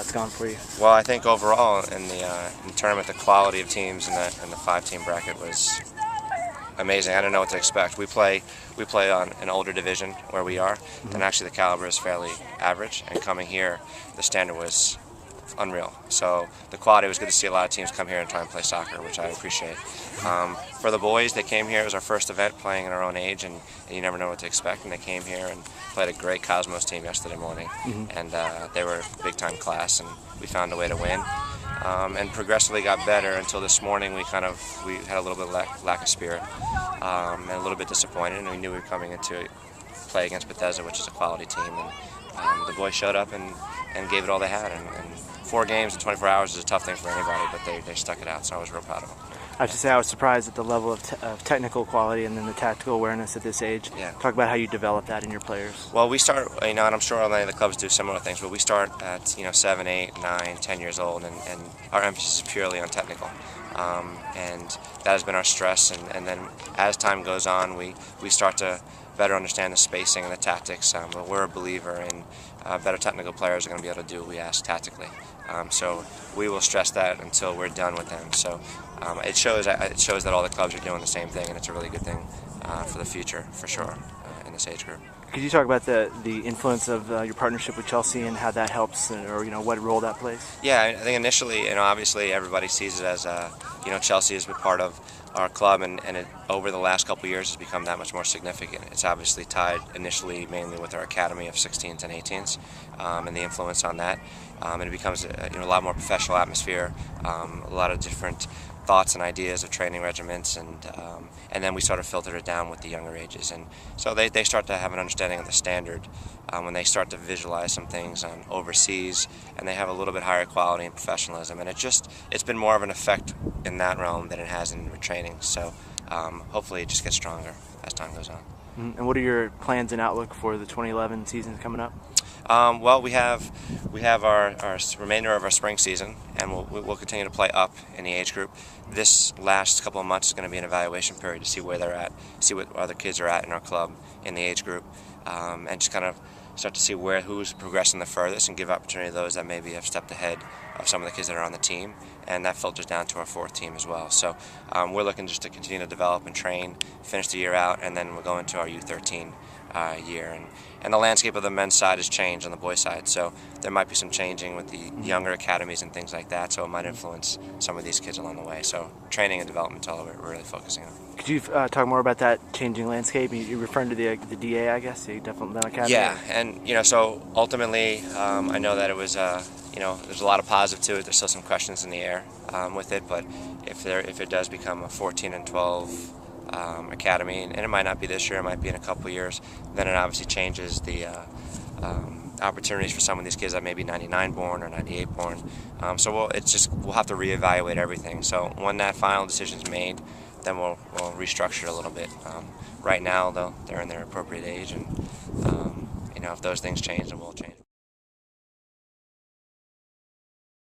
It's gone for you? Well, I think overall in the tournament, the quality of teams in the 5-team bracket was amazing. I didn't know what to expect. We play on an older division where we are, and actually the caliber is fairly average. And coming here, the standard was unreal. So the quality was good to see a lot of teams come here and try and play soccer, which I appreciate. For the boys, they came here. It was our first event playing in our own age, and you never know what to expect. And they came here and played a great Cosmos team yesterday morning, and they were a big-time class, and we found a way to win. And progressively got better until this morning. We had a little bit of lack of spirit, and a little bit disappointed. And we knew we were coming into play against Bethesda, which is a quality team. And the boys showed up and gave it all they had. And 4 games in 24 hours is a tough thing for anybody, but they stuck it out. So I was real proud of them. I have to say I was surprised at the level of technical quality and then the tactical awareness at this age. Yeah. Talk about how you develop that in your players. Well, we start, and I'm sure many of the clubs do similar things, but we start at 7, 8, 9, 10 years old, and our emphasis is purely on technical. And that has been our stress, and then as time goes on, we start to better understand the spacing and the tactics, but we're a believer in better technical players are going to be able to do what we ask tactically. So we will stress that until we're done with them. So it shows that all the clubs are doing the same thing, and it's a really good thing for the future, for sure, in this age group. Could you talk about the influence of your partnership with Chelsea and how that helps, or what role that plays? Yeah, I think initially, obviously everybody sees it as Chelsea has been part of our club, and it, over the last couple of years, has become that much more significant. It's obviously tied initially mainly with our academy of 16s and 18s, and the influence on that, and it becomes a lot more professional atmosphere, a lot of different thoughts and ideas of training regiments, and then we sort of filtered it down with the younger ages, and so they start to have an understanding of the standard when they start to visualize some things on overseas, and they have a little bit higher quality and professionalism, and it's been more of an effect in that realm than it has in training. So hopefully it just gets stronger as time goes on. And what are your plans and outlook for the 2011 season coming up? Well, we have our remainder of our spring season, and we'll continue to play up in the age group. This last couple of months is going to be an evaluation period to see where they're at, see what other kids are at in our club in the age group, and just kind of start to see who's progressing the furthest and give opportunity to those that maybe have stepped ahead of some of the kids that are on the team, and that filters down to our 4th team as well. So we're looking just to continue to develop and train, finish the year out, and then we'll go into our U13 year. And the landscape of the men's side has changed on the boys' side, so there might be some changing with the younger academies and things like that, so it might influence some of these kids along the way. So training and development is all we're really focusing on. Could you talk more about that changing landscape? You're referring to the DA, I guess, the Developmental Academy? Yeah, and so ultimately I know that it was there's a lot of positive to it. There's still some questions in the air with it, but if it does become a 14 and 12 academy, and it might not be this year, it might be in a couple of years, then it obviously changes the opportunities for some of these kids that may be 99 born or 98 born. So we'll have to reevaluate everything. So when that final decision is made, then we'll restructure it a little bit. Right now, though, they're in their appropriate age, and if those things change, then we'll change.